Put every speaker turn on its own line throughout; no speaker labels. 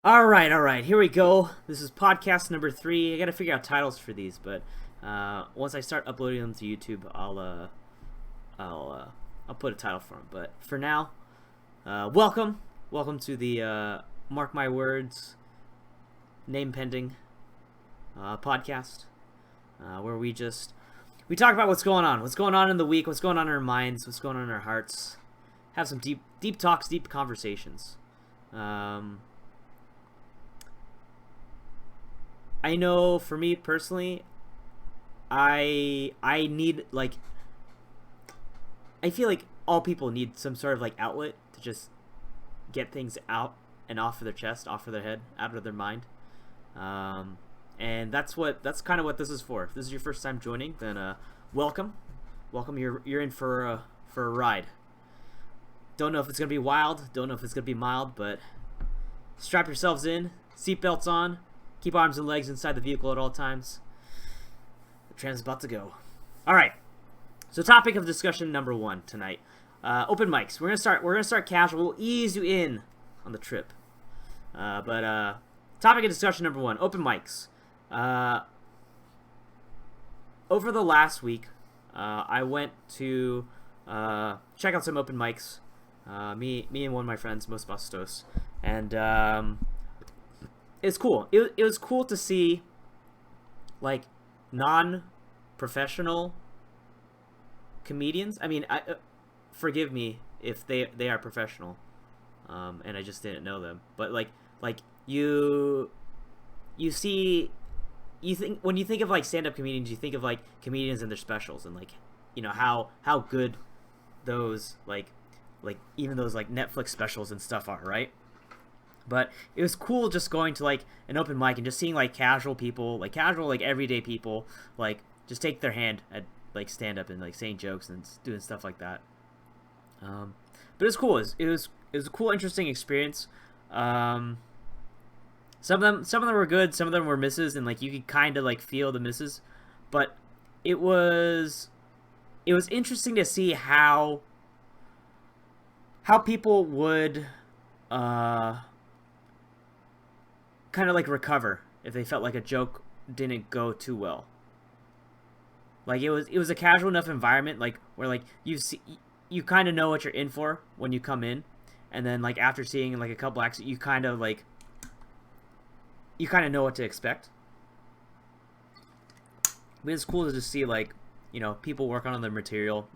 All right, here we go. This is podcast number 3. I gotta figure out titles for these, but once I start uploading them to YouTube, I'll put a title for them. But for now, welcome to the Mark My Words name pending podcast, where we talk about what's going on in the week, what's going on in our minds, what's going on in our hearts, have some deep talks, deep conversations. I know for me personally, I need I feel like all people need some sort of outlet to just get things out and off of their chest, off of their head, out of their mind. And that's kind of what this is for. If this is your first time joining, then welcome. You're in for a ride. Don't know if it's gonna be wild, don't know if it's gonna be mild, but strap yourselves in, seatbelts on, keep arms and legs inside the vehicle at all times. The train is about to go. All right. So, topic of discussion number 1 tonight: open mics. We're gonna start casual. We'll ease you in on the trip. But topic of discussion number 1: open mics. Over the last week, I went to check out some open mics. Me and one of my friends, AlmostAwesomePros, and it's cool. It was cool to see non-professional comedians. I mean, forgive me if they are professional, and I just didn't know them. But you see, you think when you think of stand-up comedians, you think of comedians and their specials, and how good those even those Netflix specials and stuff are, right? But it was cool just going to an open mic and just seeing casual people, casual everyday people, just take their hand at stand up and saying jokes and doing stuff like that. But it was cool. It was a cool, interesting experience. Some of them were good, some of them were misses, and you could kind of feel the misses. But it was interesting to see how people would kind of recover if they felt a joke didn't go too well. It was a casual enough environment where you kind of know what you're in for when you come in, and then after seeing a couple acts, you kind of know what to expect. But it's cool to just see people work on their material,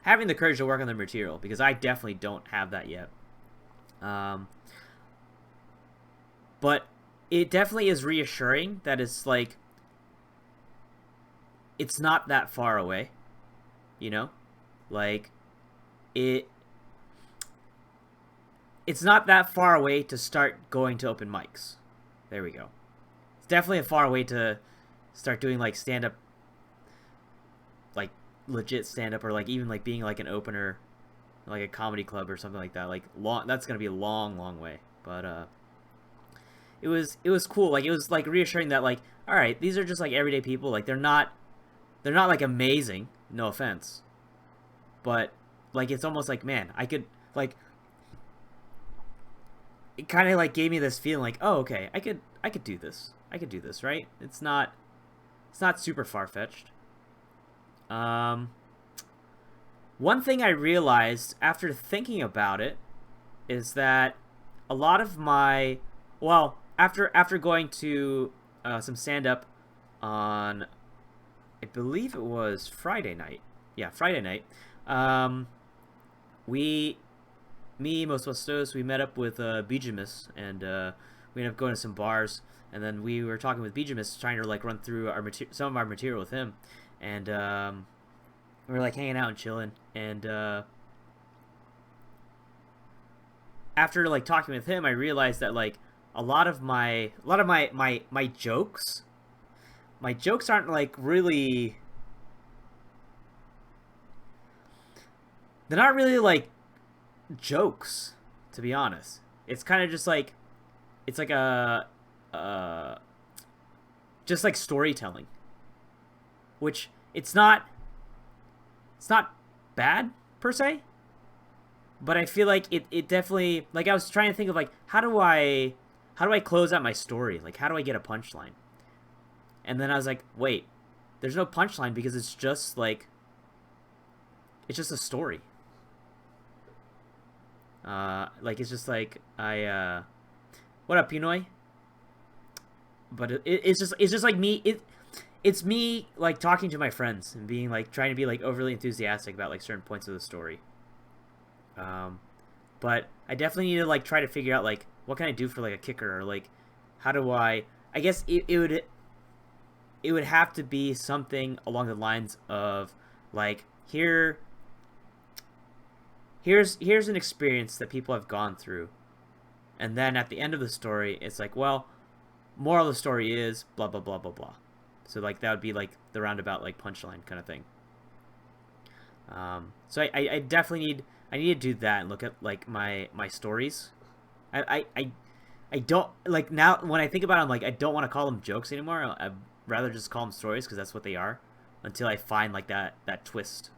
having the courage to work on their material, because I definitely don't have that yet. But it definitely is reassuring that it's it's not that far away, it's not that far away to start going to open mics. There we go. It's definitely a far way to start doing stand up, legit stand up, or even being an opener, a comedy club or something like that. That's gonna be a long way. But it was cool. It was reassuring that all right, these are just everyday people. They're not amazing, no offense, but it's almost man, I could it kind of gave me this feeling oh, okay, I could do this. I could do this, right? It's not super far-fetched. One thing I realized after thinking about it is that a lot of my after going to some stand-up on, I believe it was Friday night. Yeah, Friday night. Most of us, we met up with Bijamis, and we ended up going to some bars, and then we were talking with Bijamis, trying to run through some of our material with him, and we were hanging out and chilling, and after talking with him, I realized that a lot of my jokes, aren't really, they're not really jokes, to be honest. It's kind of just it's just storytelling, which it's not bad per se, but I feel it definitely, I was trying to think of how do I how do I close out my story? Like, how do I get a punchline? And then I was like, wait, there's no punchline because it's just like, it's just a story. Like, it's just like, what up, Pinoy? But it's just like me, it's me, like, talking to my friends and being, like, trying to be, like, overly enthusiastic about, like, certain points of the story. But I definitely need to, like, try to figure out, like, what can I do for, like, a kicker, or, like, how do I guess it would have to be something along the lines of, like, here's an experience that people have gone through, and then at the end of the story, it's like, well, moral of the story is blah blah blah blah blah. So, like, that would be, like, the roundabout, like, punchline kind of thing. So I definitely need to do that and look at, like, my stories. I don't, like, now when I think about it, I'm like, I don't want to call them jokes anymore. I'd rather just call them stories because that's what they are, until I find, like, that twist,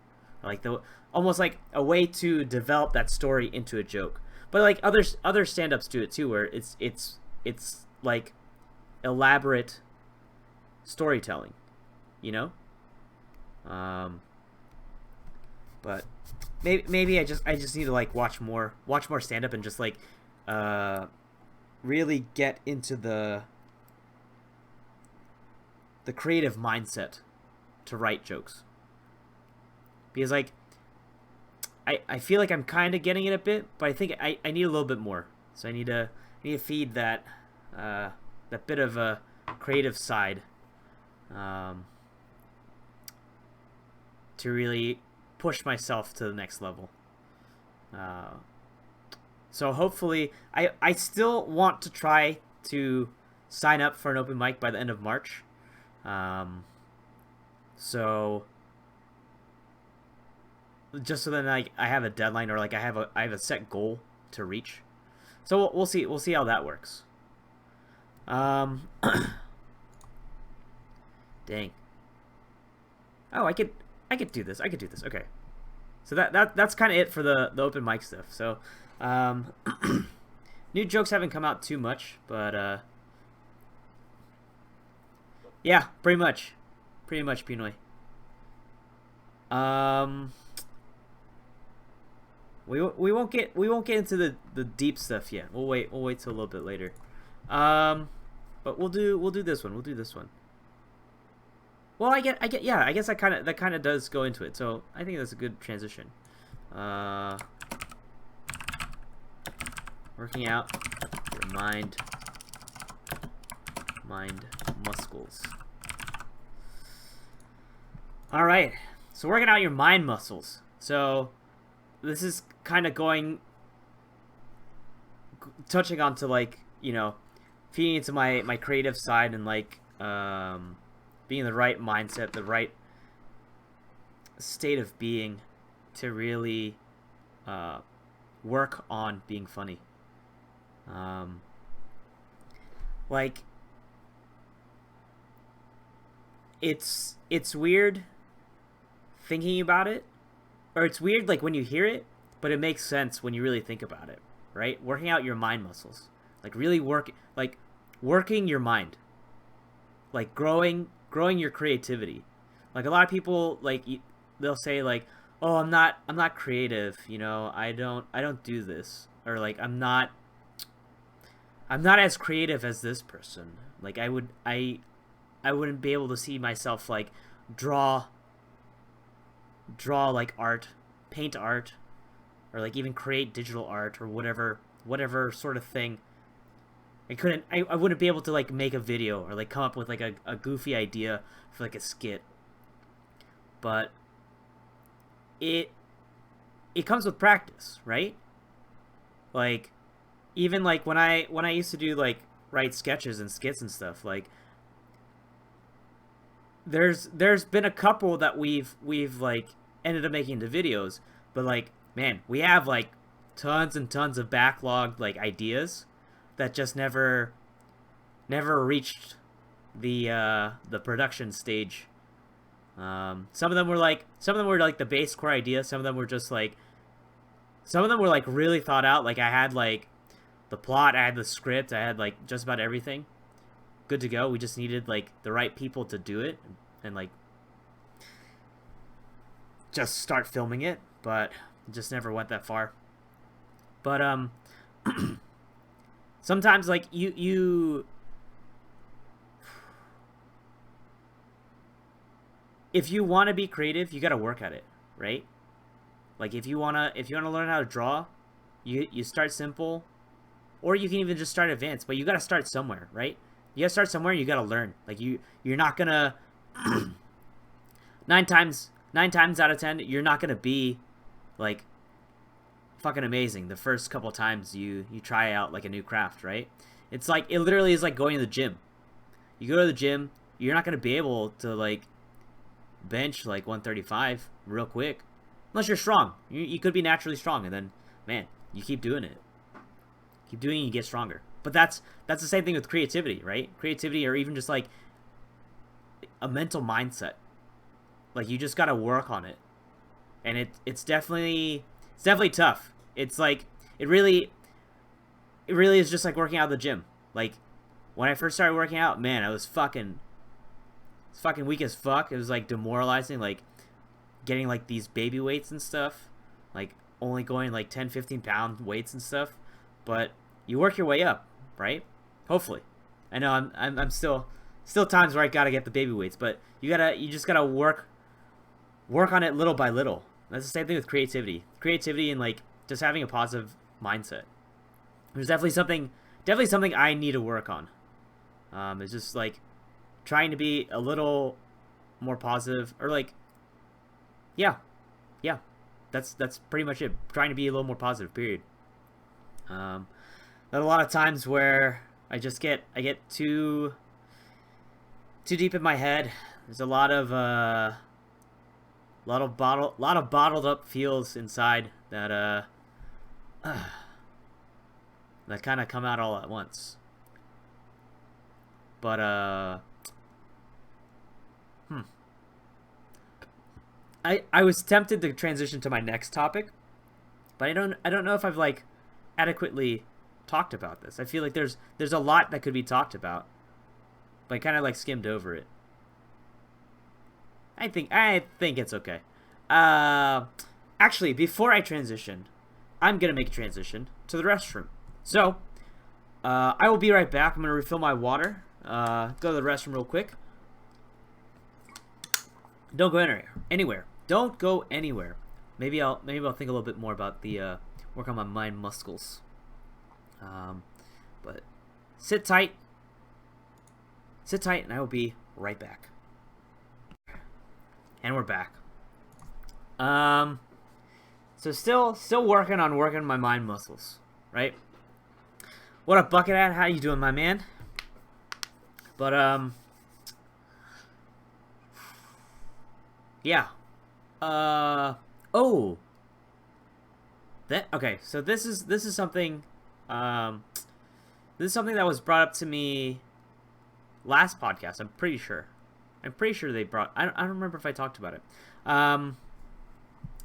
like, almost like a way to develop that story into a joke. But, like, other stand-ups do it too, where it's like elaborate storytelling, you know. But maybe I just need to, like, watch more stand-up and just, like, really get into the creative mindset to write jokes, because, like, I feel like I'm kind of getting it a bit, but I think I need a little bit more. So I need to feed that bit of a creative side, to really push myself to the next level. So hopefully, I still want to try to sign up for an open mic by the end of March. So just so then, like, I have a deadline, or, like, I have a set goal to reach. So we'll see how that works. Dang. Oh, I could do this. Okay. So that's kind of it for the open mic stuff. So, new jokes haven't come out too much, but yeah, pretty much, Pinoy. We won't get into the deep stuff yet. We'll wait till a little bit later. But we'll do this one. Well, I get yeah. I guess that kind of does go into it. So I think that's a good transition. Working out your mind muscles. All right. So working out your mind muscles. So this is kind of touching on to, like, you know, feeding into my creative side, and, like, being the right mindset, the right state of being to really work on being funny. Like, it's weird thinking about it, or it's weird, like, when you hear it, but it makes sense when you really think about it, right? Working out your mind muscles, like, really working your mind, like, growing your creativity. Like, a lot of people, like, they'll say, like, oh, I'm not creative, you know, I don't do this, or, like, I'm not as creative as this person. Like, I wouldn't be able to see myself, like, draw like art, paint art, or, like, even create digital art, or whatever sort of thing. I wouldn't be able to, like, make a video, or, like, come up with, like, a goofy idea for, like, a skit. But it comes with practice, right? Like, even, like, when I used to do, like, write sketches and skits and stuff, like, there's been a couple that we've like ended up making into videos, but, like, man, we have, like, tons and tons of backlogged, like, ideas that just never reached the production stage. Some of them were like the base core idea. Some of them were just like, really thought out. Like, I had, like, the plot, I had the script, I had like just about everything good to go. We just needed like the right people to do it and like just start filming it, but it just never went that far. But sometimes like you if you want to be creative, you got to work at it, right? Like if you want to learn how to draw, you start simple, or you can even just start advanced, but you got to start somewhere, right? You got to start somewhere, you got to learn. Like you're not going to 9 times out of 10, you're not going to be like fucking amazing the first couple times you try out like a new craft, right? It's like, it literally is like going to the gym. You go to the gym, you're not going to be able to like bench like 135 real quick unless you're strong. You could be naturally strong, and then man, you keep doing it, you get stronger. But that's the same thing with creativity, right? Creativity, or even just like a mental mindset. Like you just got to work on it, and it's definitely tough. It's like it really is just like working out at the gym. Like when I first started working out, man, I was fucking weak as fuck. It was like demoralizing, like getting like these baby weights and stuff, like only going like 10-15 pound weights and stuff. But you work your way up, right? Hopefully. I know I'm still times where I gotta get the baby weights, but you just gotta work on it little by little. That's the same thing with creativity and like just having a positive mindset. There's definitely something I need to work on. It's just like trying to be a little more positive, or like yeah, that's pretty much it. Trying to be a little more positive, period. There are a lot of times where I get too deep in my head. There's a lot of bottled up feels inside that that kind of come out all at once. But I was tempted to transition to my next topic, but I don't know if I've like adequately talked about this. I feel like there's a lot that could be talked about, but I kind of like skimmed over it. I think it's okay. Actually, before I transition, I'm gonna make a transition to the restroom. So, I will be right back. I'm gonna refill my water. Go to the restroom real quick. Don't go anywhere. Don't go anywhere. Maybe I'll think a little bit more about the work on my mind muscles. But sit tight, and I will be right back. And we're back. So still working on my mind muscles, right? What up, Buckethead? How you doing, my man? But yeah. Oh. Okay. So this is something. This is something that was brought up to me last podcast. I'm pretty sure they brought. I don't remember if I talked about it.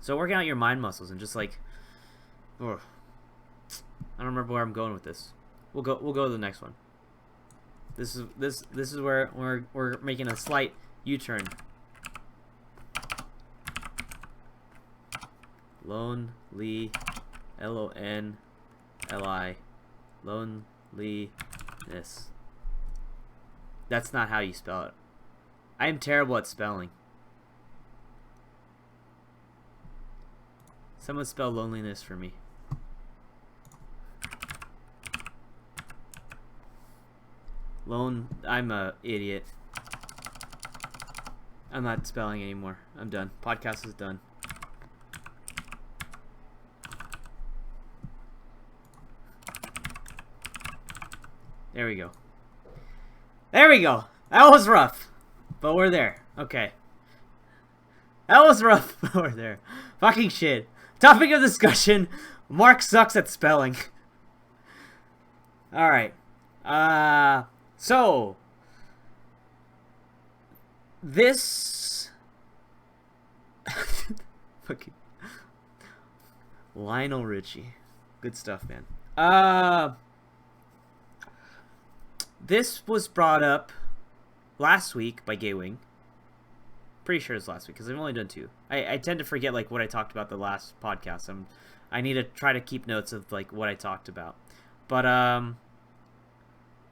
So working out your mind muscles and just like, I don't remember where I'm going with this. We'll go to the next one. This is where we're making a slight U-turn. Lonely, Lonli, loneliness. That's not how you spell it. I am terrible at spelling. Someone spell loneliness for me. I'm a idiot. I'm not spelling anymore. I'm done. Podcast is done. There we go. There we go. That was rough, but we're there. Okay. That was rough, but we're there. Fucking shit. Topic of discussion. Mark sucks at spelling. Alright. So. This. Fucking. Lionel Richie. Good stuff, man. this was brought up last week by Gaywing. Pretty sure it's last week because I've only done 2. I tend to forget like what I talked about the last podcast. I need to try to keep notes of like what I talked about. But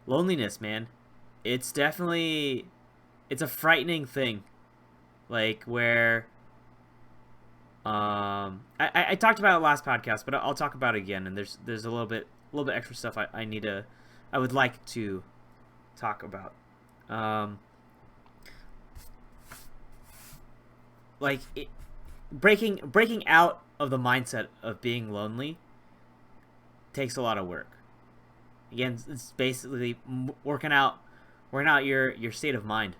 loneliness, man. It's definitely a frightening thing. Like where I talked about it last podcast, but I'll talk about it again, and there's a little bit extra stuff I would like to talk about. Like breaking out of the mindset of being lonely takes a lot of work. Again, it's basically working out your state of mind.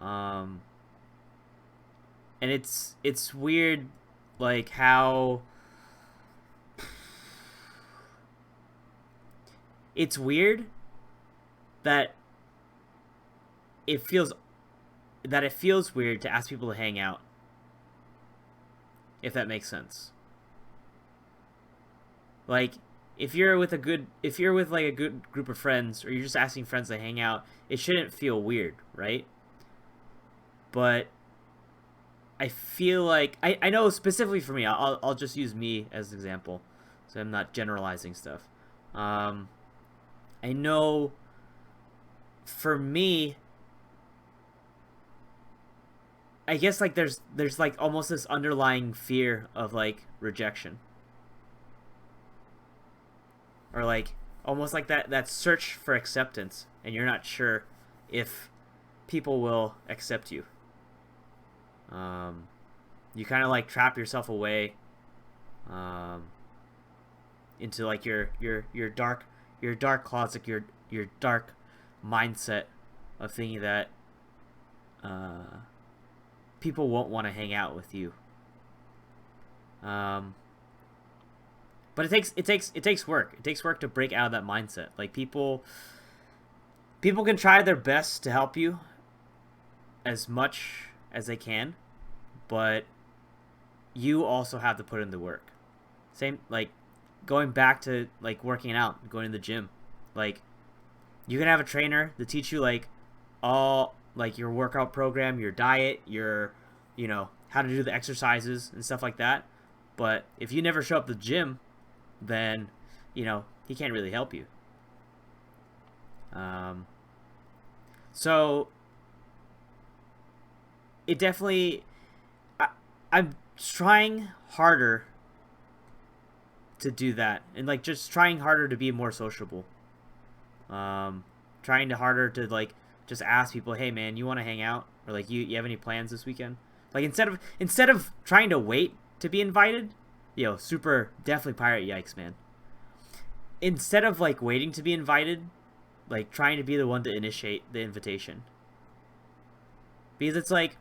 And it's weird, like how it's weird that it feels weird to ask people to hang out, if that makes sense. Like if you're with like a good group of friends, or you're just asking friends to hang out, it shouldn't feel weird, right? But I feel like I know specifically for me, I'll just use me as an example, so I'm not generalizing stuff. I know for me, I guess like there's like almost this underlying fear of like rejection, or like almost like that search for acceptance, and you're not sure if people will accept you. You kind of like trap yourself away into like your dark closet, your dark mindset of thinking that people won't want to hang out with you. But it takes work. It takes work to break out of that mindset. Like people can try their best to help you as much as they can, but you also have to put in the work. Same, like going back to like working out, going to the gym. Like you can have a trainer to teach you like all like your workout program, your diet, your how to do the exercises and stuff like that. But if you never show up to the gym, then he can't really help you. So it definitely, I'm trying harder to do that, and like just trying harder to be more sociable. Trying harder to like just ask people, hey man, you want to hang out, or like you have any plans this weekend? Like instead of trying to wait to be invited, super definitely pirate yikes, man. Instead of like waiting to be invited, like trying to be the one to initiate the invitation, because it's like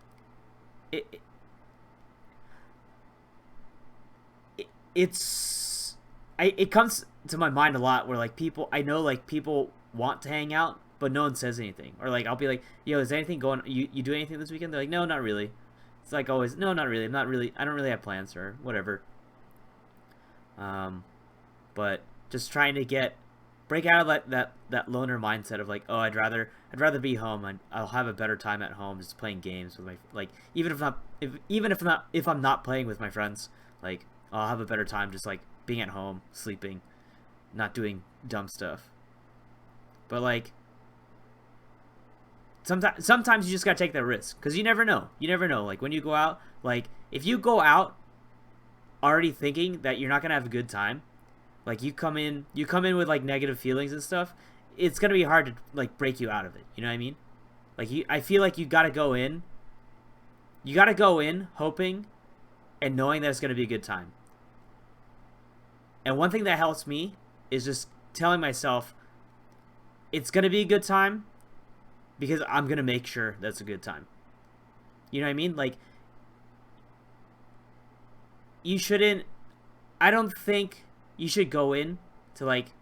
it comes to my mind a lot where like people want to hang out, but no one says anything. Or like I'll be like, yo, is anything going, you do anything this weekend? They're like, no, not really. It's like always, no, not really. I don't really have plans or whatever. But just trying to break out of that loner mindset of like, oh, I'd rather be home. I'll have a better time at home just playing games with my, like, even if I'm not playing with my friends, like I'll have a better time just like being at home, sleeping, not doing dumb stuff. But like sometimes you just gotta take that risk, because you never know. Like when you go out, like if you go out already thinking that you're not gonna have a good time, like you come in with like negative feelings and stuff, it's gonna be hard to like break you out of it. You know what I mean? Like I feel like you gotta go in hoping and knowing that it's gonna be a good time. And one thing that helps me is just telling myself it's gonna be a good time, because I'm gonna make sure that's a good time. You know what I mean? Like I don't think you should go in to like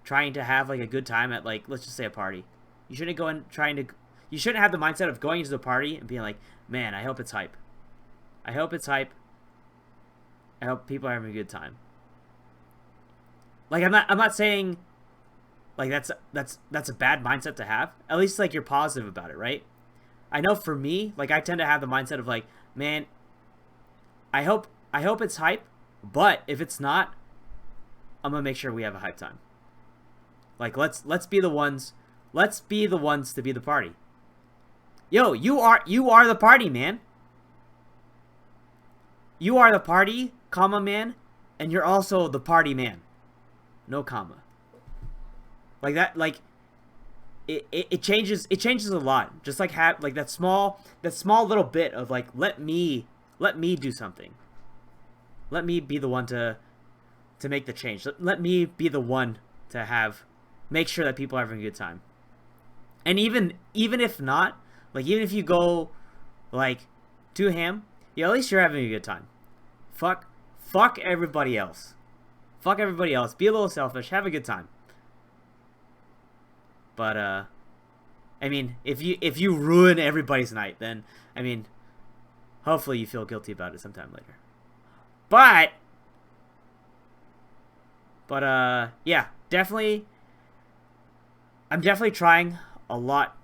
trying to have like a good time at, like, let's just say a party. You shouldn't go in you shouldn't have the mindset of going into the party and being like, man, I hope it's hype. I hope people are having a good time. Like I'm not saying like that's a bad mindset to have. At least like you're positive about it, right? I know for me, like I tend to have the mindset of like, man, I hope it's hype, but if it's not, I'm gonna make sure we have a hype time. Like let's be the ones, to be the party. Yo, you are the party, man. You are the party, comma man, and you're also the party man. No comma. Like that, like it changes a lot. Just like have like that small little bit of like let me do something. Let me be the one to make the change. Let me be the one to make sure that people are having a good time. And even if not, like even if you go like too ham, yeah, at least you're having a good time. Fuck everybody else. Fuck everybody else. Be a little selfish. Have a good time. But I mean, if you ruin everybody's night, then I mean, hopefully you feel guilty about it sometime later. But yeah, definitely. I'm definitely trying a lot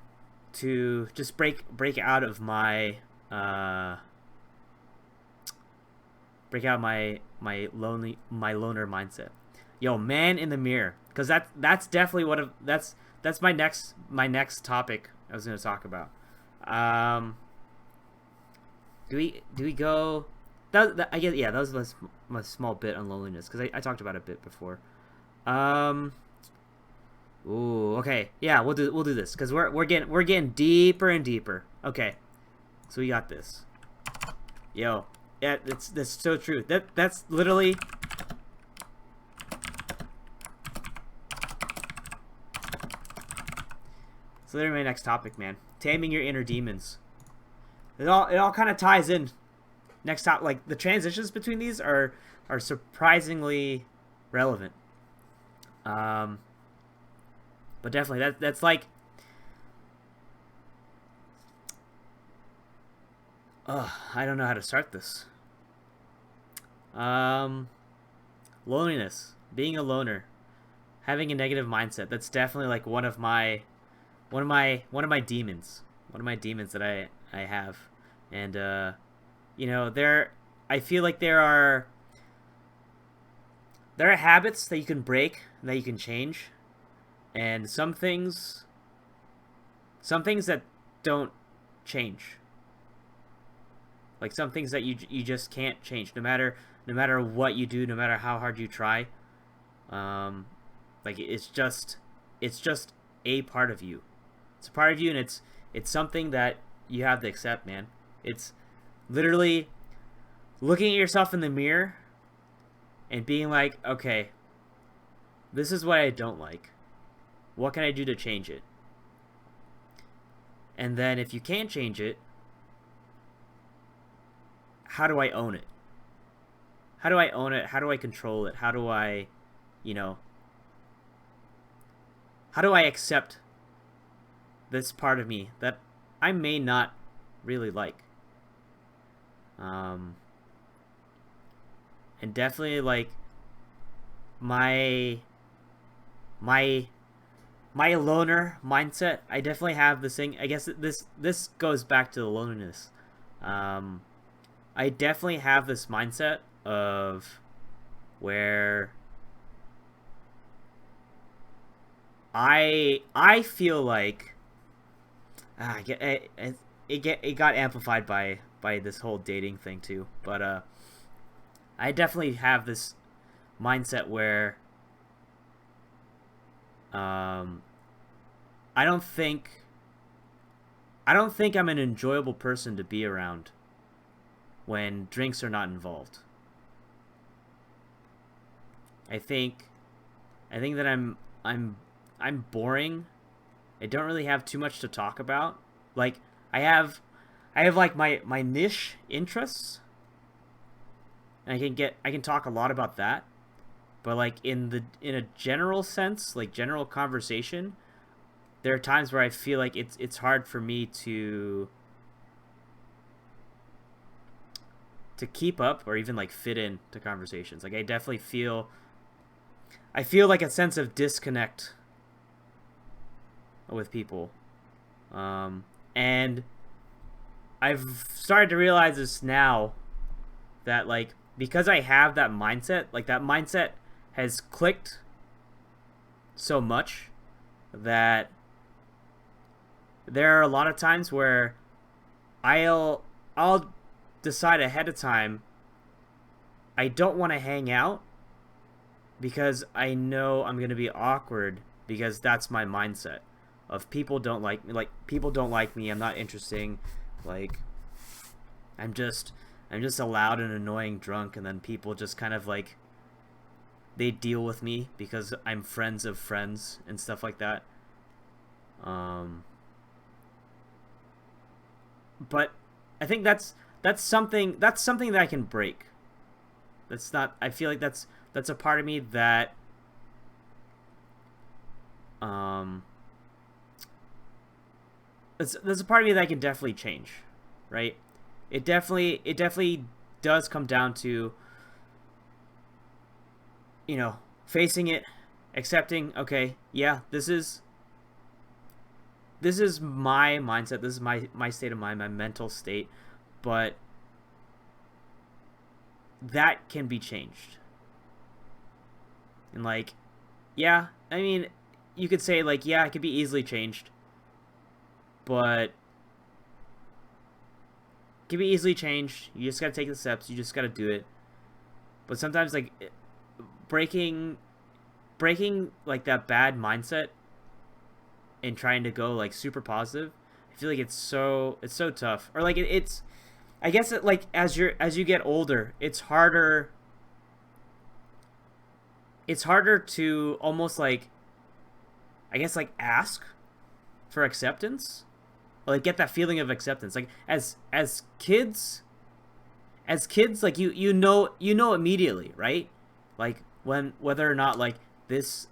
to just break out of my my loner mindset. Yo, man in the mirror, because that's definitely that's my next topic I was gonna talk about. Do we go? I guess yeah, that was my small bit on loneliness because I talked about it a bit before. Ooh, okay, yeah, we'll do this because we're getting deeper and deeper. Okay, so we got this. Yo, yeah, that's so true. That's literally. So there's my next topic, man. Taming your inner demons. It all kind of ties in. Next top, like the transitions between these are surprisingly relevant. But definitely that's like. I don't know how to start this. Loneliness, being a loner, having a negative mindset. That's definitely like one of my demons. One of my demons that I have, and you know, I feel like there are habits that you can break, that you can change, and some things that don't change. Like some things that you just can't change, no matter what you do, no matter how hard you try. Like it's just a part of you. It's a part of you, and it's something that you have to accept, man. It's literally looking at yourself in the mirror and being like, okay, this is what I don't like. What can I do to change it? And then if you can't change it, how do I own it? How do I own it? How do I control it? How do I, how do I accept this part of me that I may not really like? And definitely like my loner mindset. I definitely have this thing. I guess this goes back to the loneliness. I definitely have this mindset of where I feel like it got amplified by this whole dating thing too, but I definitely have this mindset where I don't think I'm an enjoyable person to be around when drinks are not involved. I think that I'm boring. I don't really have too much to talk about. Like I have like my niche interests, and I can talk a lot about that. But like in a general sense, like general conversation, there are times where I feel like it's hard for me to keep up or even like fit in to conversations. Like I definitely feel like a sense of disconnect with people. And I've started to realize this now that like because I have that mindset, like that mindset has clicked so much that there are a lot of times where I'll decide ahead of time I don't want to hang out because I know I'm going to be awkward because that's my mindset of people don't like me, like people don't like me, I'm not interesting, like I'm just a loud and annoying drunk, and then people just kind of like they deal with me because I'm friends of friends and stuff like that. Um but I think that's something that I can break. That's not. I feel like that's a part of me that um. There's a part of me that I can definitely change, right? It definitely does come down to facing it, accepting. Okay, yeah, this is my mindset. This is my state of mind, my mental state, but that can be changed. And like, yeah, I mean, you could say like, yeah, it could be easily changed, but it can be easily changed. You just gotta take the steps. You just gotta do it. But sometimes like breaking breaking like that bad mindset and trying to go like super positive, I feel like it's so tough. Or like it's I guess it like as you get older, it's harder to almost like I guess like ask for acceptance, or like get that feeling of acceptance. Like as kids like you know immediately, right? Like when whether or not like this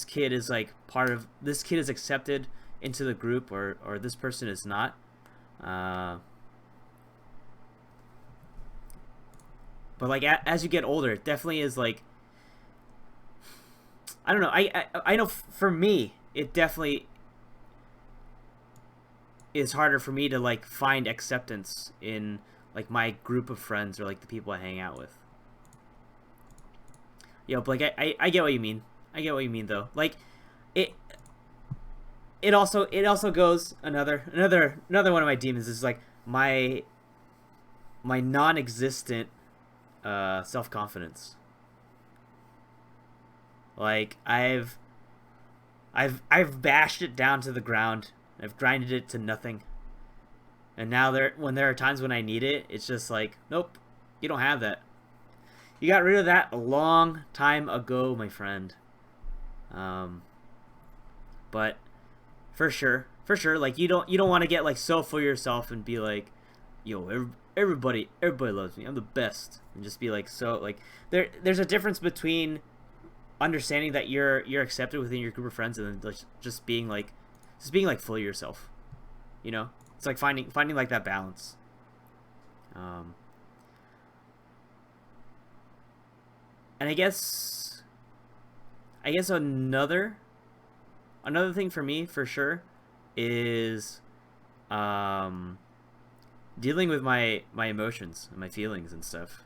kid is like part of this kid is accepted into the group, or this person is not. Uh but like as you get older, it definitely is like I don't know. I know for me, it definitely is harder for me to like find acceptance in like my group of friends or like the people I hang out with. But like I get what you mean. I get what you mean though. Like it it also goes another one of my demons is like my non-existent self-confidence. Like I've bashed it down to the ground. I've grinded it to nothing. And now when there are times when I need it, it's just like, nope, you don't have that. You got rid of that a long time ago, my friend. Um, but for sure, like you don't want to get like so full of yourself and be like, yo, everybody loves me. I'm the best, and just be like so like there's a difference between understanding that you're accepted within your group of friends and then like just being like full of yourself. It's like finding like that balance. Um, and I guess another thing for me for sure is um dealing with my emotions and my feelings and stuff.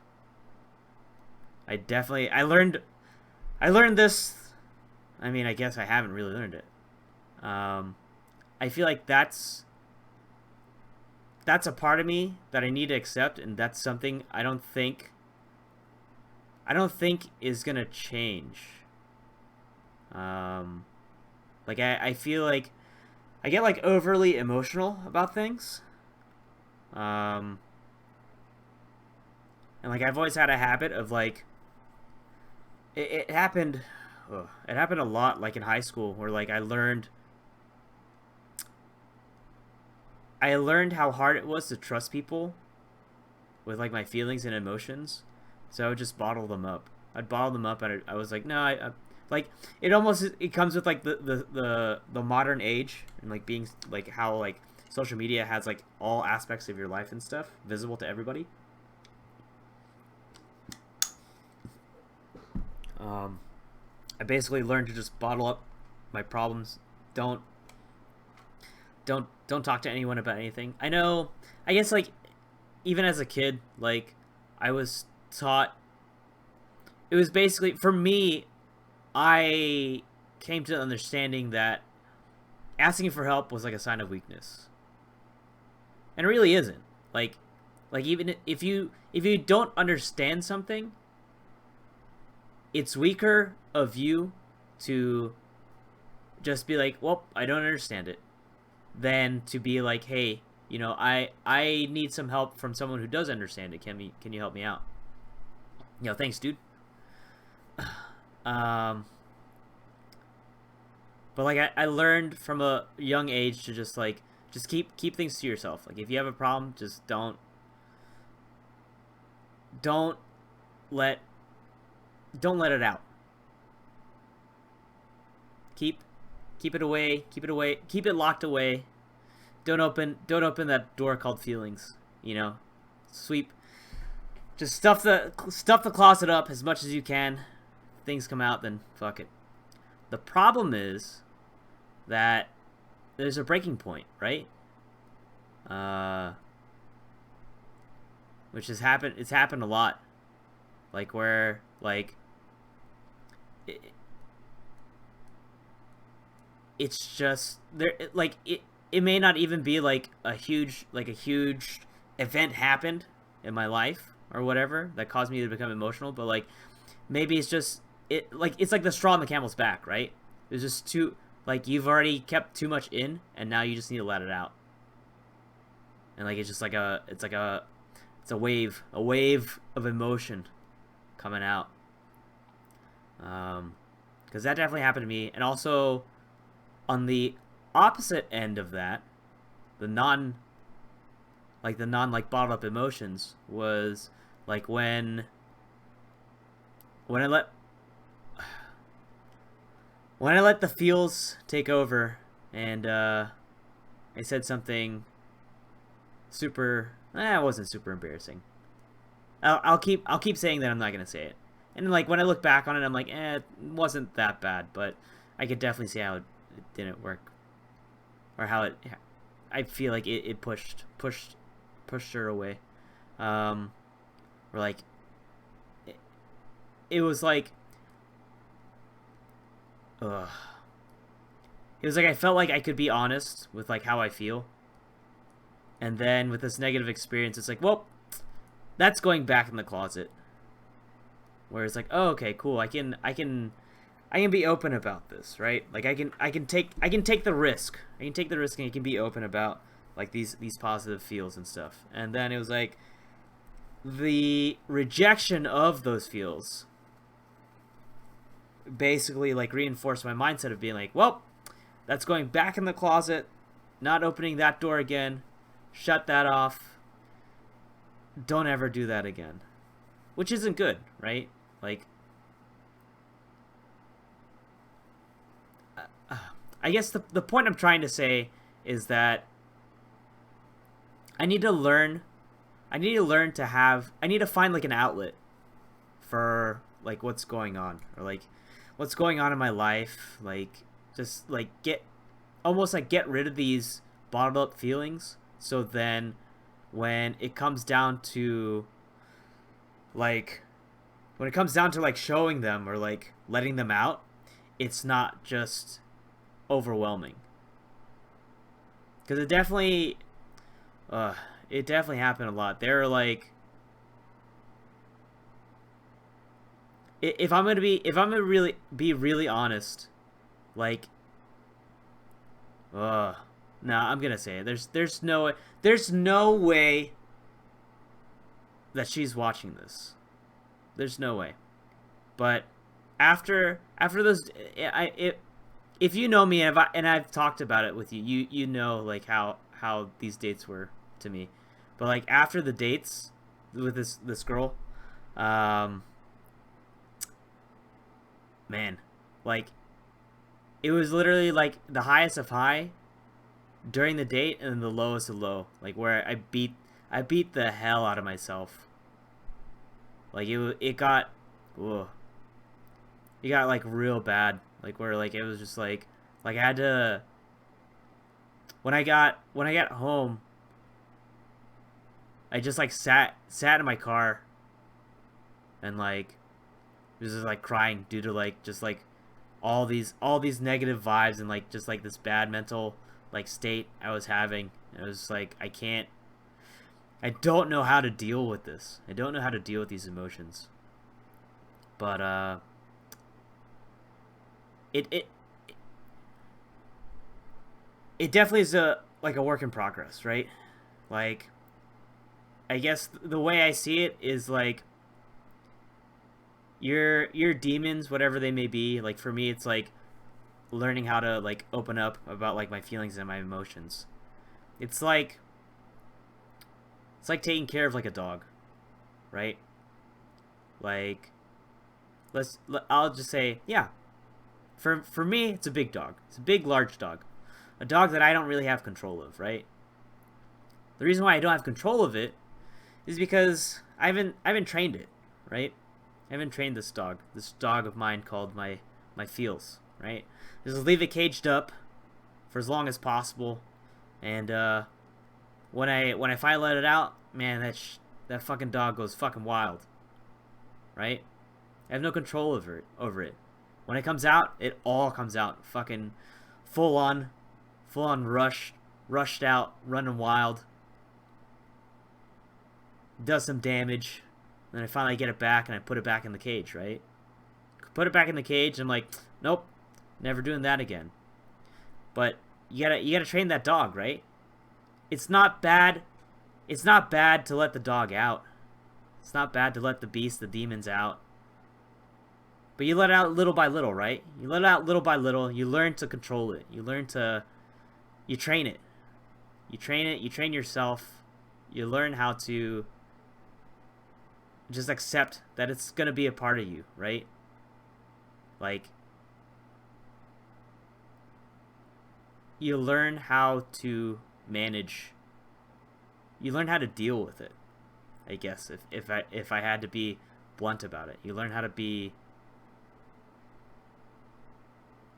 I learned this. I mean, I guess I haven't really learned it. um I feel like that's a part of me that I need to accept, and that's something I don't think is gonna change. um like I feel like I get like overly emotional about things. um and like I've always had a habit of like it happened. It happened a lot like in high school where like I learned how hard it was to trust people with like my feelings and emotions. So I would just bottle them up. I'd bottle them up, and I was like, no, like it comes with like the modern age, and like being like how like social media has like all aspects of your life and stuff visible to everybody. um I basically learned to just bottle up my problems. Don't don't talk to anyone about anything. I know. I guess like even as a kid, like I was taught. It was basically for me. I came to the understanding that asking for help was like a sign of weakness, and it really isn't. Like, even if you don't understand something, it's weaker of you to just be like, well, I don't understand it, than to be like, hey, I need some help from someone who does understand it. Can you help me out? Thanks, dude. Um, but like I learned from a young age to just keep things to yourself. Like if you have a problem, just don't let don't let it out. Keep keep it away. Keep it away. Keep it locked away. Don't open that door called feelings. Sweep. Just stuff the closet up as much as you can. If things come out, then fuck it. The problem is that there's a breaking point, right? Which has happened. It's happened a lot. Like where it, it's just there. It may not even be like a huge event happened in my life or whatever that caused me to become emotional, but like maybe it's just it's like the straw on the camel's back, right? There's just too you've already kept too much in, and now you just need to let it out. And like it's just it's a wave of emotion coming out. Because that definitely happened to me, and also on the opposite end of that, the non bottled up emotions was like when I let the feels take over, and I said something super. It wasn't super embarrassing. I'll keep saying that I'm not gonna say it, and like when I look back on it, I'm like, it wasn't that bad, but I could definitely see how it didn't work, or how it. I feel like it pushed her away, or like it was like. Ugh. It was like I felt like I could be honest with like how I feel, and then with this negative experience, it's like, well, that's going back in the closet. Where it's like, oh, okay, cool. I can be open about this, right? Like I can take the risk. I can take the risk, and I can be open about like these positive feels and stuff. And then it was like the rejection of those feels basically like reinforced my mindset of being like, well, that's going back in the closet, not opening that door again, shut that off, don't ever do that again, which isn't good, right? Like I guess the point I'm trying to say is that I need to find like an outlet for like what's going on, or like what's going on in my life, like just like get rid of these bottled up feelings, so then when it comes down to like showing them or like letting them out, it's not just overwhelming. Because it definitely happened a lot. They're like, if I'm gonna really be really honest, like, no, I'm gonna say it. There's no way that she's watching this. There's no way. But after those, if you know me, and I've talked about it with you, you know like how these dates were to me. But like after the dates with this girl, man, like it was literally like the highest of high during the date, and then the lowest of low, like where I beat the hell out of myself. Like it got like real bad, like where like it was just like I had to when I got home, I just like sat in my car and like was just like crying due to like just like all these negative vibes and like just like this bad mental like state I was having. It was like I don't know how to deal with this. I don't know how to deal with these emotions. But it it it definitely is a like a work in progress, right? Like I guess the way I see it is like your demons, whatever they may be. Like for me, it's like learning how to like open up about like my feelings and my emotions. It's like taking care of like a dog, right? Like I'll just say, yeah. For me, it's a big dog. It's a big, large dog, a dog that I don't really have control of, right? The reason why I don't have control of it is because I haven't trained it, right? I haven't trained this dog of mine called my feels, right? Just leave it caged up for as long as possible, and when I finally let it out, man, that fucking dog goes fucking wild, right? I have no control over it. When it comes out, it all comes out, fucking full on rushed out, running wild, does some damage. Then I finally get it back and I put it back in the cage, right? Put it back in the cage and I'm like, nope, never doing that again. But you gotta train that dog, right? It's not bad. It's not bad to let the dog out. It's not bad to let the beast, the demons out. But you let it out little by little, right? You let it out little by little. You learn to control it. You train it. You train it. You train yourself. You learn how to just accept that it's gonna be a part of you, right? Like, you learn how to manage. You learn how to deal with it. I guess if I had to be blunt about it, you learn how to be.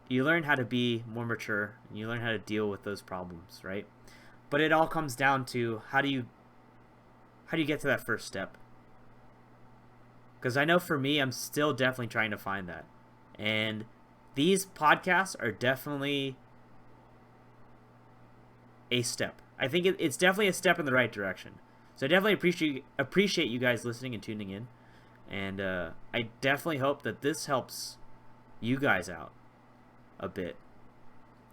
You learn how to be more mature, and you learn how to deal with those problems, right? But it all comes down to how do you get to that first step? Because I know for me, I'm still definitely trying to find that. And these podcasts are definitely a step. I think it's definitely a step in the right direction. So I definitely appreciate you guys listening and tuning in. And I definitely hope that this helps you guys out a bit.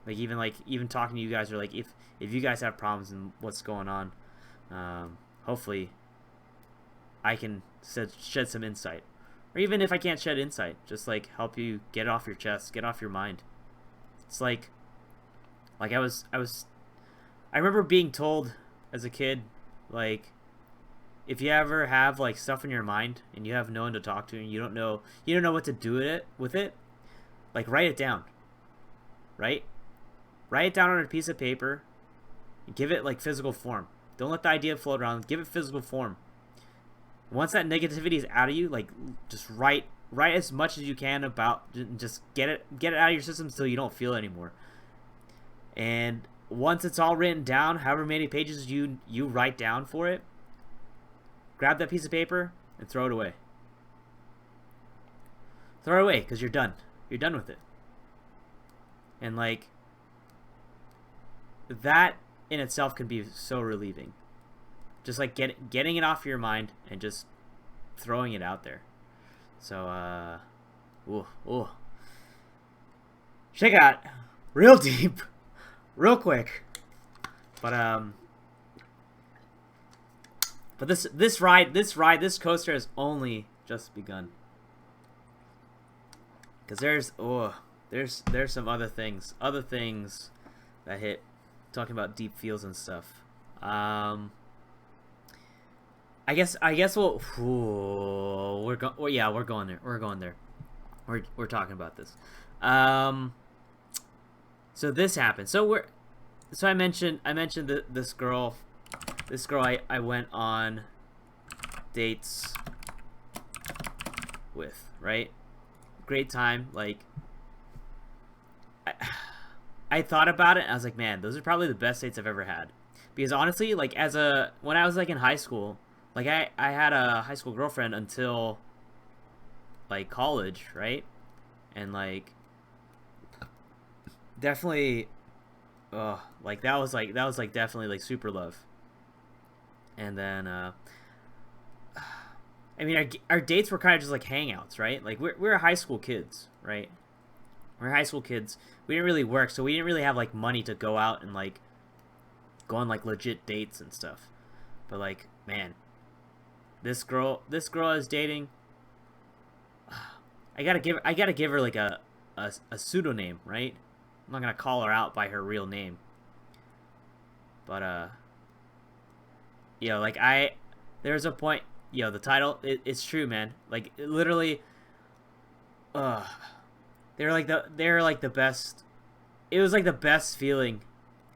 Like even talking to you guys, or like if you guys have problems and what's going on, hopefully I can shed some insight. Or even if I can't shed insight, just like help you get it off your chest, get off your mind. It's like I remember being told as a kid, like, if you ever have like stuff in your mind and you have no one to talk to and you don't know what to do with it, like write it down. Right? Write it down on a piece of paper and give it like physical form. Don't let the idea float around. Give it physical form. Once that negativity is out of you, like just write as much as you can about, just get it out of your system so you don't feel it anymore. And once it's all written down, however many pages you write down for it, grab that piece of paper and throw it away. Throw it away because you're done. You're done with it. And like that in itself can be so relieving. Just like getting it off your mind and just throwing it out there. So shit got real deep real quick. But this coaster has only just begun. Cause there's some other things that hit, talking about deep feels and stuff. I guess we're going there. We're talking about this. So this happened. So I mentioned this girl I went on dates with, right? Great time. Like I thought about it and I was like, man, those are probably the best dates I've ever had. Because honestly, like when I was like in high school, like I had a high school girlfriend until like college, right? And like definitely like that was like definitely like super love. And then I mean our dates were kind of just like hangouts, right? Like we're high school kids, right? We're high school kids. We didn't really work, so we didn't really have like money to go out and like go on like legit dates and stuff. But like, man, this girl is dating. I gotta give her like a pseudonym, right? I'm not gonna call her out by her real name. But like there's a point. The title, it's true, man. Like literally, uh, they're like the best. It was like the best feeling.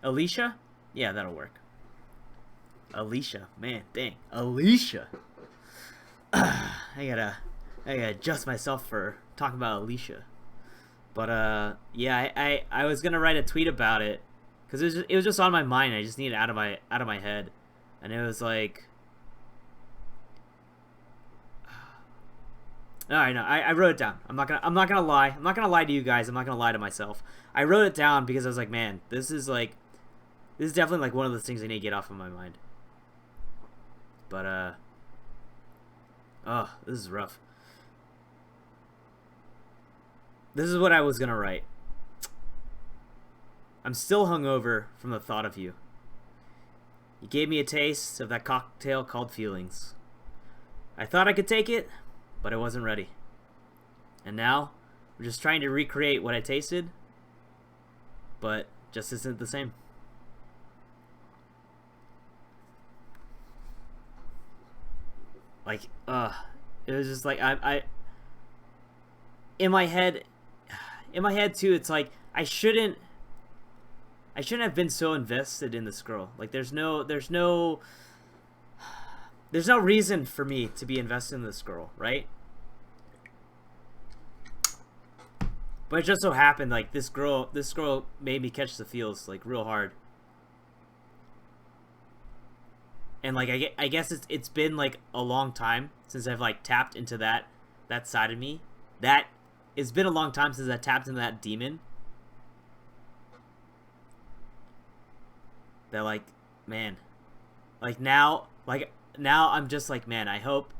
Alicia, yeah, that'll work. Alicia, man, dang, Alicia. I gotta adjust myself for talking about Alicia. But yeah, I was gonna write a tweet about it because it was just on my mind. I just needed it out of my head, and it was like, all right, no, I wrote it down. I'm not gonna lie. I'm not gonna lie to you guys. I'm not gonna lie to myself. I wrote it down because I was like, man, this is definitely like one of those things I need to get off of my mind. But oh, this is rough. This is what I was gonna write. I'm still hungover from the thought of you. You gave me a taste of that cocktail called feelings. I thought I could take it, but I wasn't ready. And now, I'm just trying to recreate what I tasted, but just isn't the same. Like, it was just like I in my head too. It's like I shouldn't have been so invested in this girl. Like, there's no reason for me to be invested in this girl, right? But it just so happened like this girl made me catch the feels like real hard. And like I guess it's been like a long time since I've like tapped into that side of me. That it's been a long time since I tapped into that demon. That like, man, like now I'm just like, man, I hope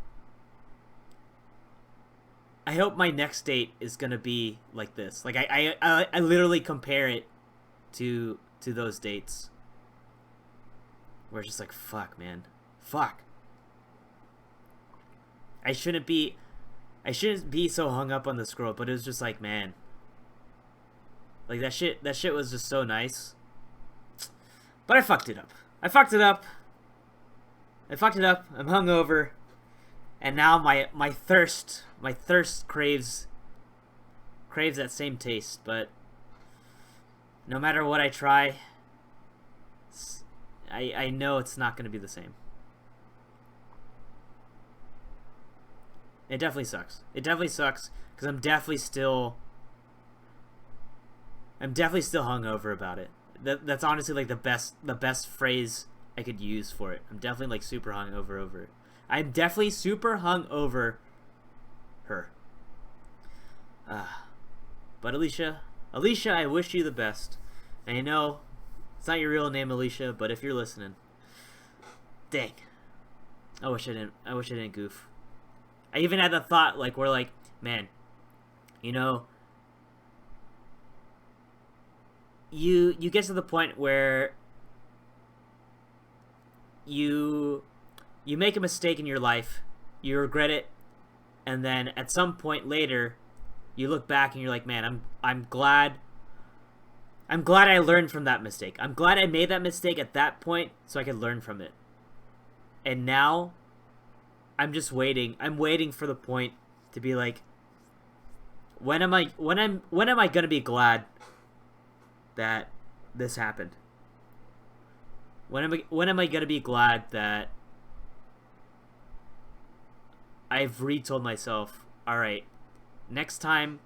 my next date is gonna be like this. Like I literally compare it to those dates. Where it's just like, fuck, man. Fuck. I shouldn't be so hung up on this girl, but it was just like, man. Like that shit was just so nice. But I fucked it up. I'm hungover. And now my thirst craves that same taste, but no matter what I try, I know it's not going to be the same. It definitely sucks. Because I'm definitely still hungover about it. That's honestly like the best phrase I could use for it. I'm definitely like super hungover over it. I'm definitely super hungover her. But Alicia, I wish you the best. And I know it's not your real name, Alicia, but if you're listening, dang, I wish I didn't goof. I even had the thought like, we're like, man, you get to the point where you make a mistake in your life, you regret it, and then at some point later, you look back and you're like, man, I'm glad I learned from that mistake. I'm glad I made that mistake at that point so I could learn from it. And now I'm just waiting. I'm waiting for the point to be like, when am I going to be glad that this happened? When am I going to be glad that I've retold myself, all right, next time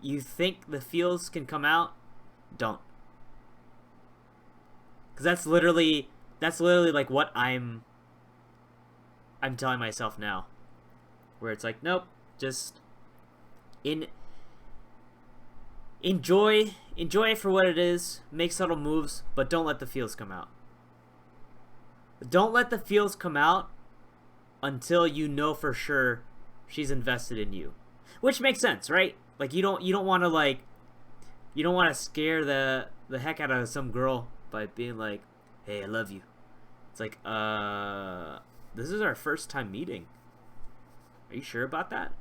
you think the feels can come out, don't. Because that's literally like what I'm telling myself now, where it's like, nope, just enjoy it for what it is, make subtle moves, but don't let the feels come out. Don't let the feels come out until you know for sure she's invested in you, which makes sense, right? Like you don't want to scare the heck out of some girl by being like, hey, I love you. It's like, this is our first time meeting. Are you sure about that?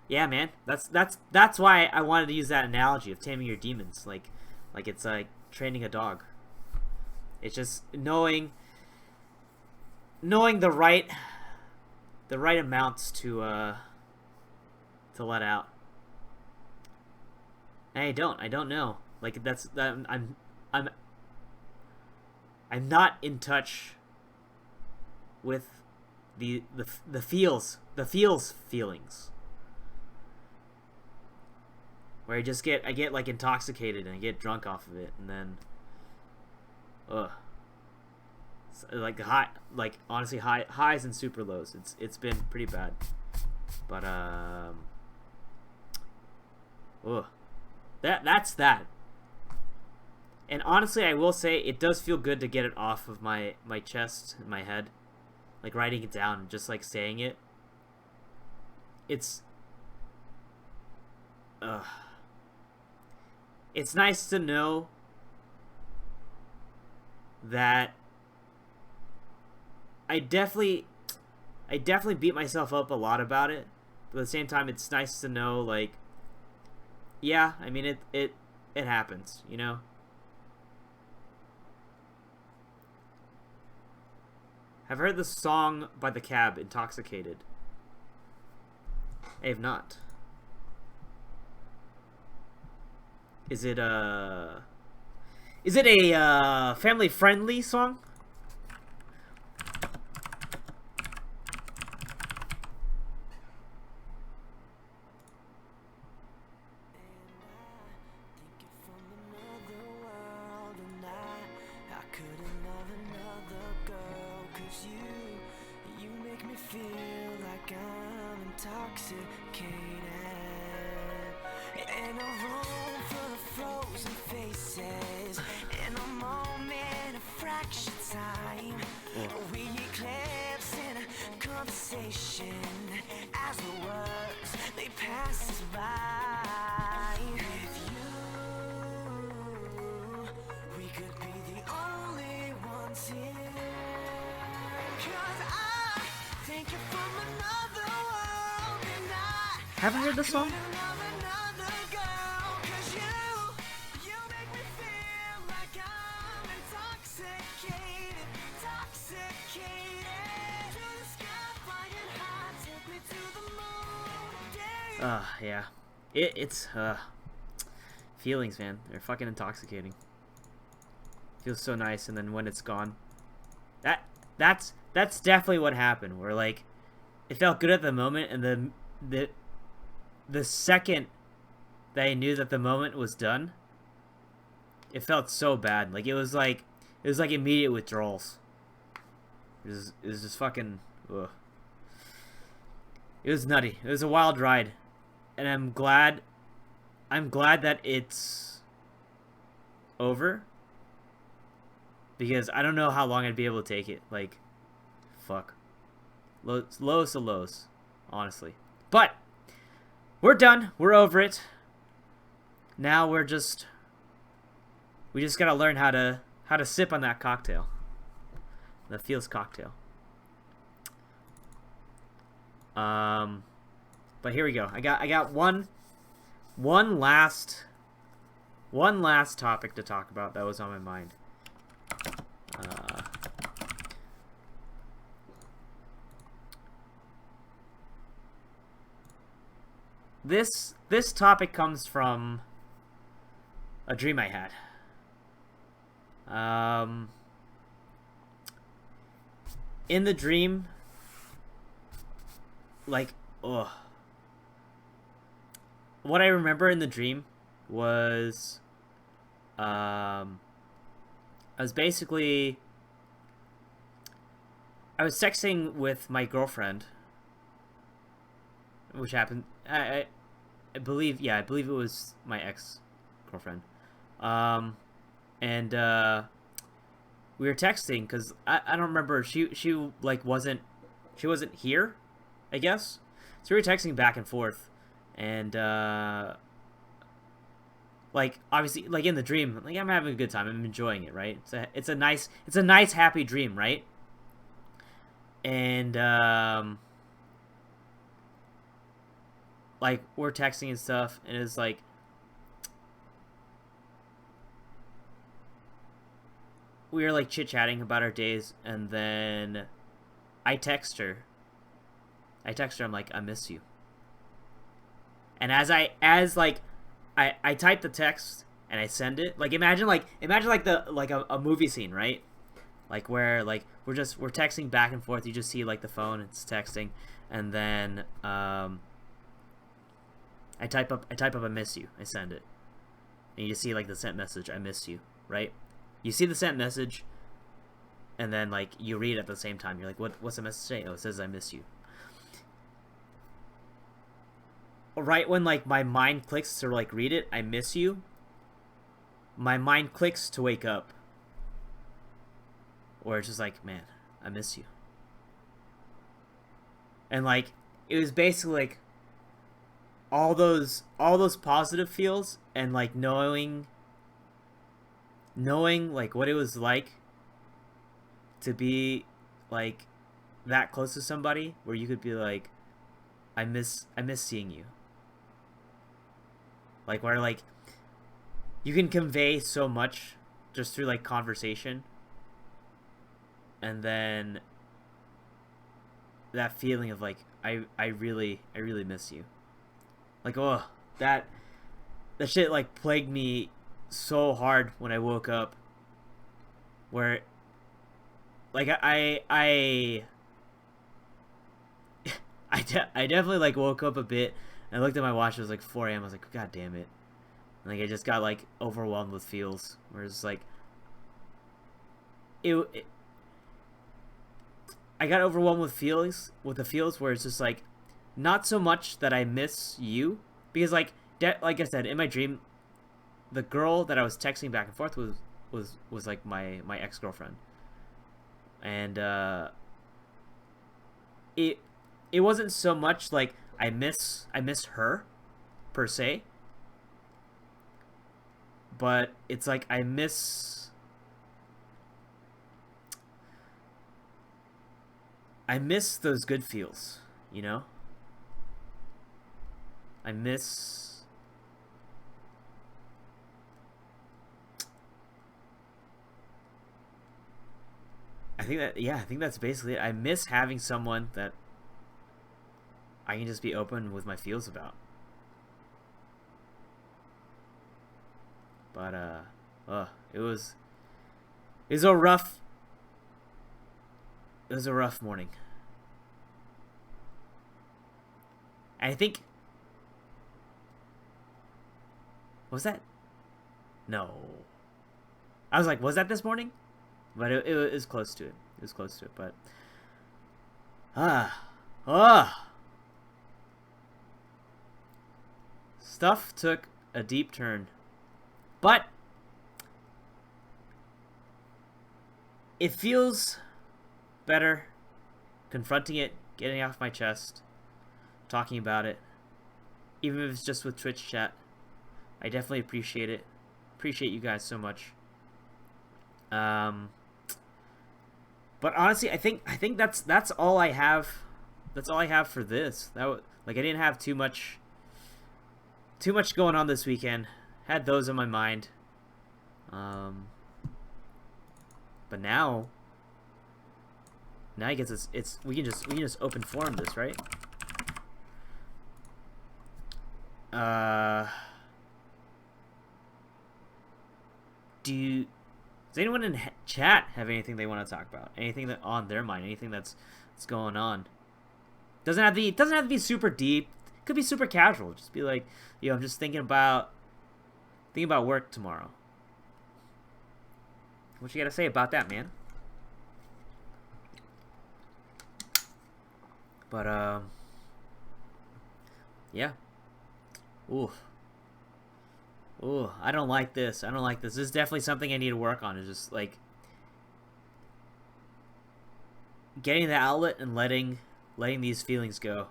Yeah, man. That's why I wanted to use that analogy of taming your demons. Like it's like training a dog. It's just knowing the right amounts to let out. And I don't know. Like I'm not in touch with the feelings. Where I get like intoxicated and I get drunk off of it, and then like honestly highs and super lows. It's been pretty bad. But that's that. And honestly, I will say it does feel good to get it off of my chest and my head. Like writing it down and just like saying it. It's nice to know that I definitely beat myself up a lot about it. But at the same time, it's nice to know, like, yeah, I mean, it happens, you know? Have heard the song by The Cab, Intoxicated? I have not. Is it a family-friendly song?
As the words they pass us by. With you, we could be the only ones here. 'Cause I think you're from another world, and I
Haven't heard the song?
couldn't love another girl. 'Cause you make me feel like I'm intoxicated, intoxicated. To the sky, flying high, take me to the moon.
Yeah. It's feelings, man. They're fucking intoxicating. Feels so nice, and then when it's gone, that's definitely what happened. Where like, it felt good at the moment, and then the second that I knew that the moment was done, it felt so bad. Like it was like immediate withdrawals. It was just fucking. Ugh. It was nutty. It was a wild ride, and I'm glad that it's over, because I don't know how long I'd be able to take it. Like, fuck, lows to lows, honestly. But we're done. We're over it. Now we just gotta learn how to sip on that cocktail. That feels cocktail. But here we go. I got one last topic to talk about that was on my mind. This topic comes from a dream I had. In the dream, like, what I remember in the dream was, I was basically I was texting with my girlfriend, which happened. I believe, yeah, I believe it was my ex girlfriend. Um, and we were texting because I don't remember, she like wasn't here, I guess. So we were texting back and forth, and like obviously like in the dream, like I'm having a good time, I'm enjoying it, right? It's a nice happy dream, right? And like we're texting and stuff, and it's like we were like chit chatting about our days, and then I text her. I'm like, I miss you. And I type the text and I send it. Like imagine like the like a movie scene, right? Like where like we're texting back and forth. You just see like the phone, it's texting, and then I type up I miss you. I send it. And you just see like the sent message, I miss you, right? You see the sent message, and then like you read it at the same time. You're like, what's the message say? Oh, it says I miss you. Right when like my mind clicks to like read it, I miss you. My mind clicks to wake up, or it's just like, man, I miss you. And like it was basically like all those positive feels, and like knowing like what it was like to be like that close to somebody where you could be like, I miss seeing you. Like where like you can convey so much just through like conversation, and then that feeling of like I really miss you. Like, oh, that shit like plagued me so hard when I woke up, where like I definitely like woke up a bit, and I looked at my watch. It was like 4 a.m. I was like, God damn it! And, like I just got like overwhelmed with feels. Where it's like it I got overwhelmed with feelings with the feels where it's just like not so much that I miss you, because like like I said in my dream, the girl that I was texting back and forth was like my ex girlfriend, and it it wasn't so much like I miss her per se, but it's like I miss those good feels, you know. I miss I think that, yeah, I think that's basically it. I miss having someone that I can just be open with my feels about. But it was a rough it was a rough morning. And I think, was that, no, I was like, was that this morning? But it was close to it. It was close to it. But ah ah stuff took a deep turn. But it feels better confronting it, getting it off my chest, talking about it, even if it's just with Twitch chat. I definitely appreciate it. Appreciate you guys so much. But honestly, I think that's all I have. That's all I have for this. Like I didn't have too much going on this weekend. Had those in my mind. But now I guess it's we can just open forum this, right? Does anyone in chat have anything they want to talk about? Anything that on their mind? Anything that's going on? Doesn't have to be super deep. Could be super casual. Just be like, I'm just thinking about work tomorrow. What you gotta say about that, man? But yeah. Ooh. Ooh, I don't like this. I don't like this. This is definitely something I need to work on. Is just like getting the outlet and letting these feelings go.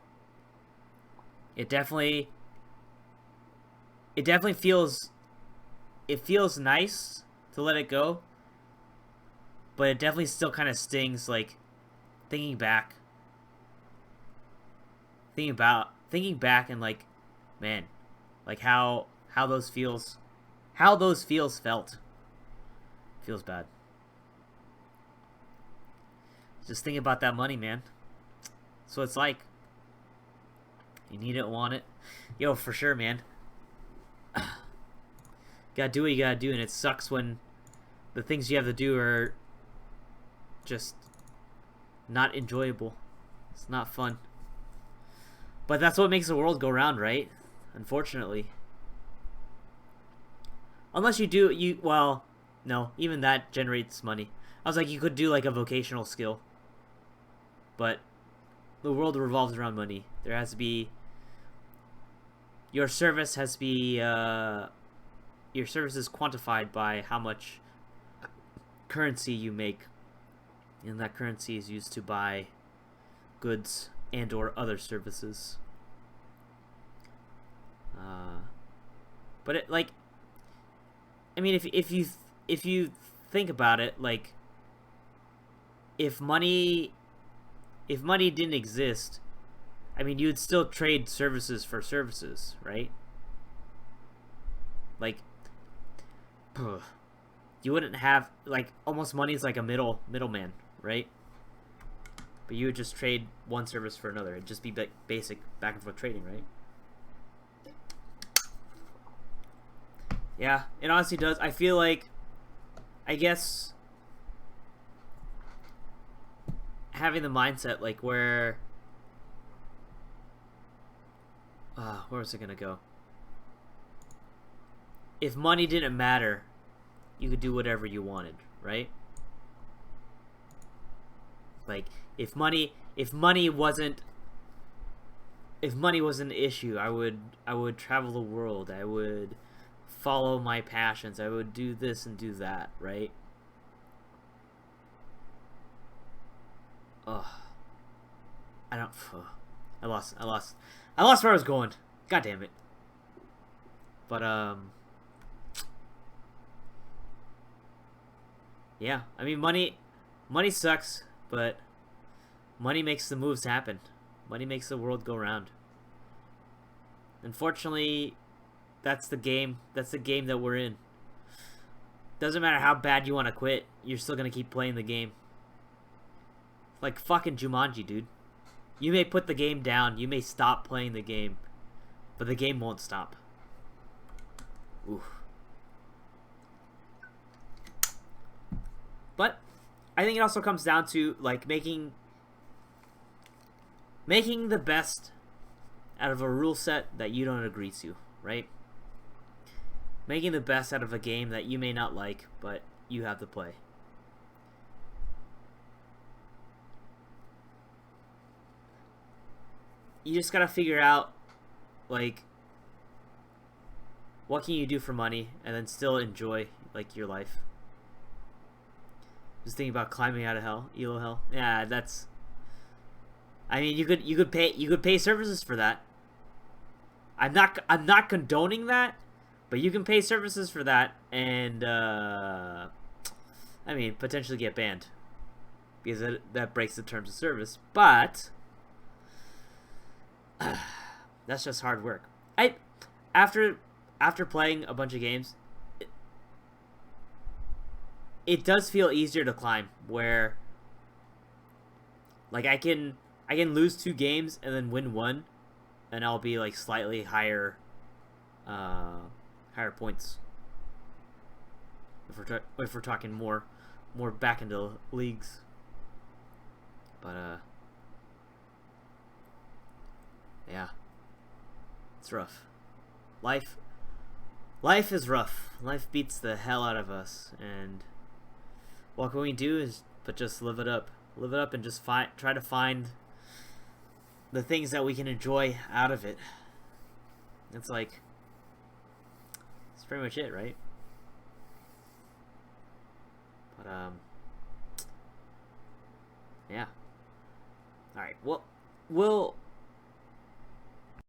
It definitely feels nice to let it go, but it definitely still kind of stings, like thinking back and like, man, like how those feels felt. Feels bad. Just think about that money, man. So it's like, you need it, want it. Yo, for sure, man. Gotta do what you gotta do, and it sucks when the things you have to do are just not enjoyable. It's not fun. But that's what makes the world go round, right? Unfortunately. Unless well, no, even that generates money. I was like, you could do like a vocational skill. But the world revolves around money. There has to be, your service has to be, your service is quantified by how much currency you make. And that currency is used to buy goods and or other services. But it, like, I mean, if you think about it, like, if money didn't exist, I mean, you would still trade services for services, right? Like, you wouldn't have, like, almost money is like a middleman, right? But you would just trade one service for another. It'd just be like basic back and forth trading, right? Yeah, it honestly does. I feel like, I guess, having the mindset, like, where was it gonna go? If money didn't matter, you could do whatever you wanted, right? Like, if money wasn't an issue, I would travel the world. I would follow my passions. I would do this and do that, right? Ugh. I lost where I was going. God damn it. But yeah, I mean, money sucks, but money makes the moves happen. Money makes the world go round. Unfortunately, that's the game that we're in. Doesn't matter how bad you want to quit, you're still gonna keep playing the game. Like fucking Jumanji, dude. You may put the game down, you may stop playing the game, but the game won't stop. Oof. But I think it also comes down to, like, making the best out of a rule set that you don't agree to, right? Making the best out of a game that you may not like, but you have to play. You just gotta figure out, like, what can you do for money and then still enjoy, like, your life. Just thinking about climbing out of hell, Elo hell. Yeah, that's, I mean, you could pay services for that. I'm not condoning that, but you can pay services for that, and I mean, potentially get banned because that breaks the terms of service. But that's just hard work. After playing a bunch of games, it does feel easier to climb, where, like, I can lose 2 games and then win 1, and I'll be like slightly higher points. If we're talking more back into leagues. But yeah. It's rough. Life is rough. Life beats the hell out of us, and what can we do is but just live it up. Live it up and just try to find the things that we can enjoy out of it. It's like, that's pretty much it, right? But yeah. All right. Well,